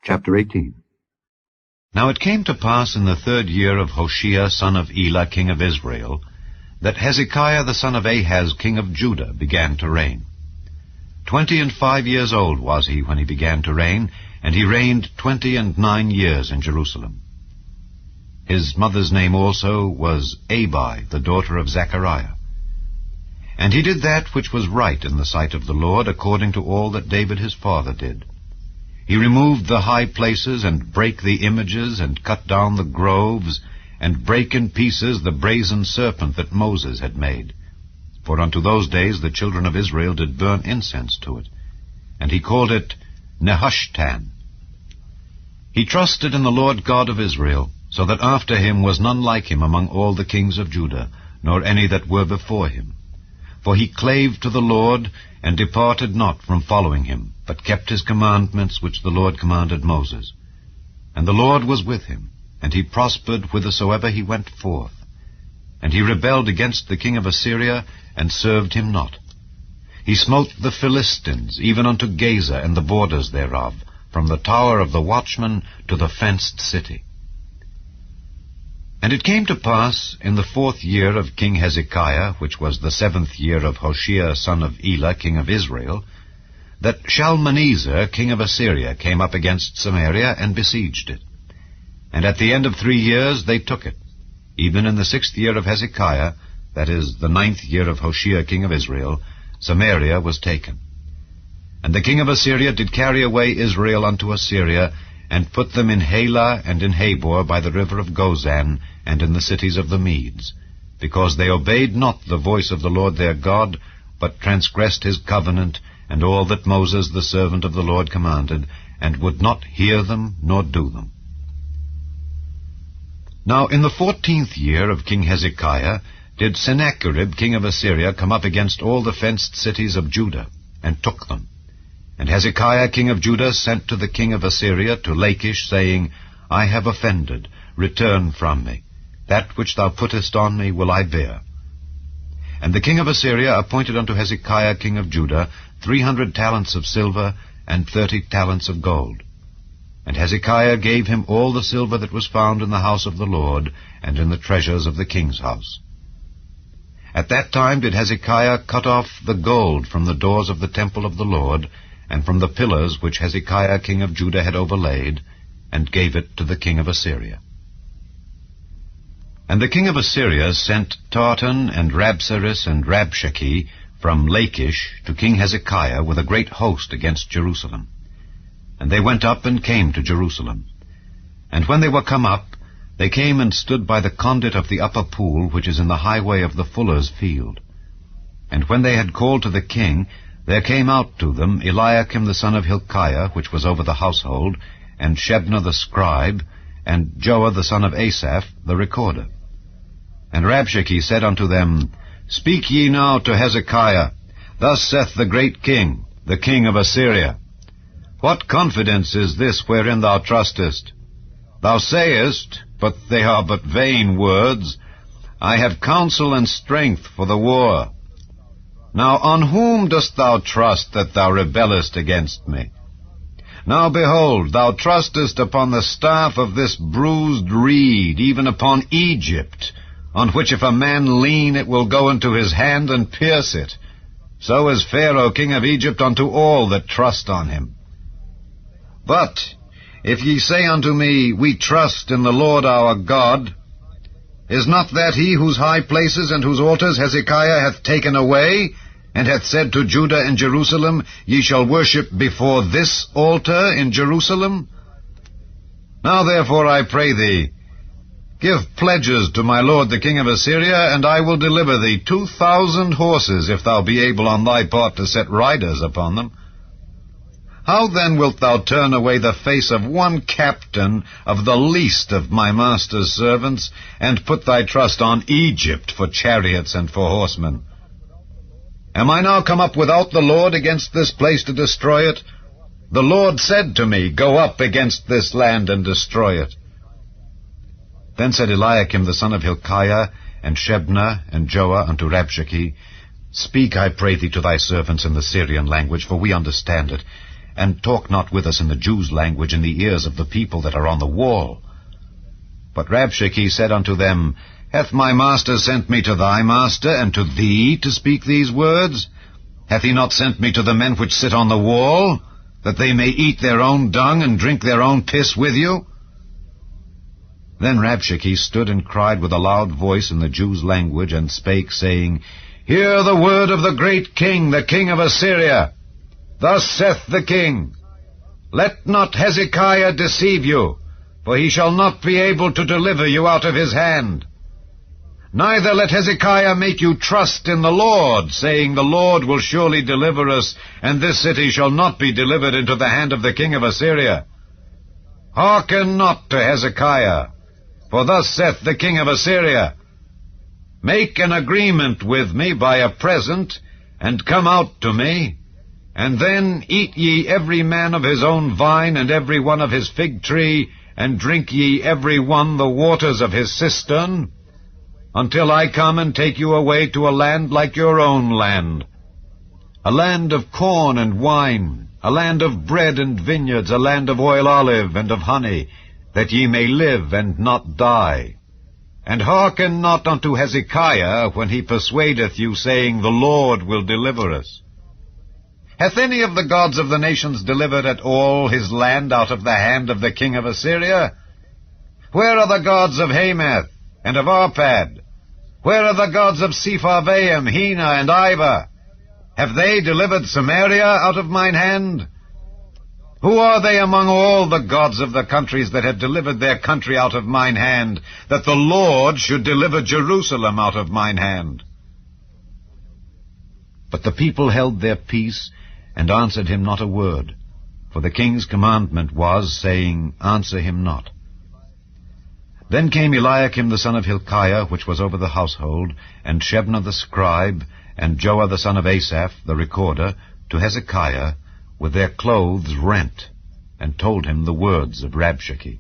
Chapter 18. Now it came to pass in the 3rd year of Hoshea son of Elah king of Israel, that Hezekiah the son of Ahaz king of Judah began to reign. 25 years old was he when he began to reign, and he reigned 29 years in Jerusalem. His mother's name also was Abi, the daughter of Zechariah. And he did that which was right in the sight of the Lord, according to all that David his father did. He removed the high places, and brake the images, and cut down the groves, and brake in pieces the brazen serpent that Moses had made. For unto those days the children of Israel did burn incense to it. And he called it Nehushtan. He trusted in the Lord God of Israel, so that after him was none like him among all the kings of Judah, nor any that were before him. For he clave to the Lord, and departed not from following him, but kept his commandments which the Lord commanded Moses. And the Lord was with him, and he prospered whithersoever he went forth. And he rebelled against the king of Assyria, and served him not. He smote the Philistines, even unto Gaza and the borders thereof, from the tower of the watchman to the fenced city. And it came to pass in the 4th year of King Hezekiah, which was the 7th year of Hoshea son of Elah king of Israel, that Shalmaneser king of Assyria came up against Samaria and besieged it. And at the end of 3 years they took it. Even in the 6th year of Hezekiah, that is, the 9th year of Hoshea king of Israel, Samaria was taken. And the king of Assyria did carry away Israel unto Assyria, and put them in Halah and in Habor by the river of Gozan, and in the cities of the Medes, because they obeyed not the voice of the Lord their God, but transgressed his covenant, and all that Moses the servant of the Lord commanded, and would not hear them nor do them. Now in the 14th year of King Hezekiah did Sennacherib king of Assyria come up against all the fenced cities of Judah, and took them. And Hezekiah king of Judah sent to the king of Assyria to Lachish, saying, I have offended, return from me. That which thou puttest on me will I bear. And the king of Assyria appointed unto Hezekiah king of Judah 300 talents of silver, and 30 talents of gold. And Hezekiah gave him all the silver that was found in the house of the Lord, and in the treasures of the king's house. At that time did Hezekiah cut off the gold from the doors of the temple of the Lord, and from the pillars which Hezekiah king of Judah had overlaid, and gave it to the king of Assyria. And the king of Assyria sent Tartan and Rabsaris and Rabshakeh from Lachish to King Hezekiah with a great host against Jerusalem. And they went up and came to Jerusalem. And when they were come up, they came and stood by the conduit of the upper pool, which is in the highway of the fuller's field. And when they had called to the king, there came out to them Eliakim the son of Hilkiah, which was over the household, and Shebna the scribe, and Joah the son of Asaph, the recorder. And Rabshakeh said unto them, Speak ye now to Hezekiah, Thus saith the great king, the king of Assyria, What confidence is this wherein thou trustest? Thou sayest, but they are but vain words, I have counsel and strength for the war. Now on whom dost thou trust that thou rebellest against me? Now behold, thou trustest upon the staff of this bruised reed, even upon Egypt, on which if a man lean, it will go into his hand and pierce it. So is Pharaoh king of Egypt unto all that trust on him. But if ye say unto me, We trust in the Lord our God, is not that he whose high places and whose altars Hezekiah hath taken away, and hath said to Judah and Jerusalem, Ye shall worship before this altar in Jerusalem? Now therefore I pray thee, give pledges to my lord the king of Assyria, and I will deliver thee 2,000 horses, if thou be able on thy part to set riders upon them. How then wilt thou turn away the face of one captain of the least of my master's servants, and put thy trust on Egypt for chariots and for horsemen? Am I now come up without the Lord against this place to destroy it? The Lord said to me, Go up against this land and destroy it. Then said Eliakim the son of Hilkiah, and Shebna, and Joah unto Rabshakeh, Speak, I pray thee, to thy servants in the Syrian language, for we understand it, and talk not with us in the Jews' language in the ears of the people that are on the wall. But Rabshakeh said unto them, Hath my master sent me to thy master, and to thee to speak these words? Hath he not sent me to the men which sit on the wall, that they may eat their own dung and drink their own piss with you? Then Rabshakeh stood and cried with a loud voice in the Jews' language, and spake, saying, Hear the word of the great king, the king of Assyria. Thus saith the king, Let not Hezekiah deceive you, for he shall not be able to deliver you out of his hand. Neither let Hezekiah make you trust in the Lord, saying, The Lord will surely deliver us, and this city shall not be delivered into the hand of the king of Assyria. Hearken not to Hezekiah, for thus saith the king of Assyria, Make an agreement with me by a present, and come out to me, and then eat ye every man of his own vine, and every one of his fig tree, and drink ye every one the waters of his cistern, until I come and take you away to a land like your own land, a land of corn and wine, a land of bread and vineyards, a land of oil olive and of honey, that ye may live and not die. And hearken not unto Hezekiah when he persuadeth you, saying, The Lord will deliver us. Hath any of the gods of the nations delivered at all his land out of the hand of the king of Assyria? Where are the gods of Hamath and of Arpad? Where are the gods of Sepharvaim, Hena, and Ivah? Have they delivered Samaria out of mine hand? Who are they among all the gods of the countries that have delivered their country out of mine hand, that the Lord should deliver Jerusalem out of mine hand? But the people held their peace, and answered him not a word, for the king's commandment was, saying, Answer him not. Then came Eliakim the son of Hilkiah, which was over the household, and Shebna the scribe, and Joah the son of Asaph, the recorder, to Hezekiah, with their clothes rent, and told him the words of Rabshakeh.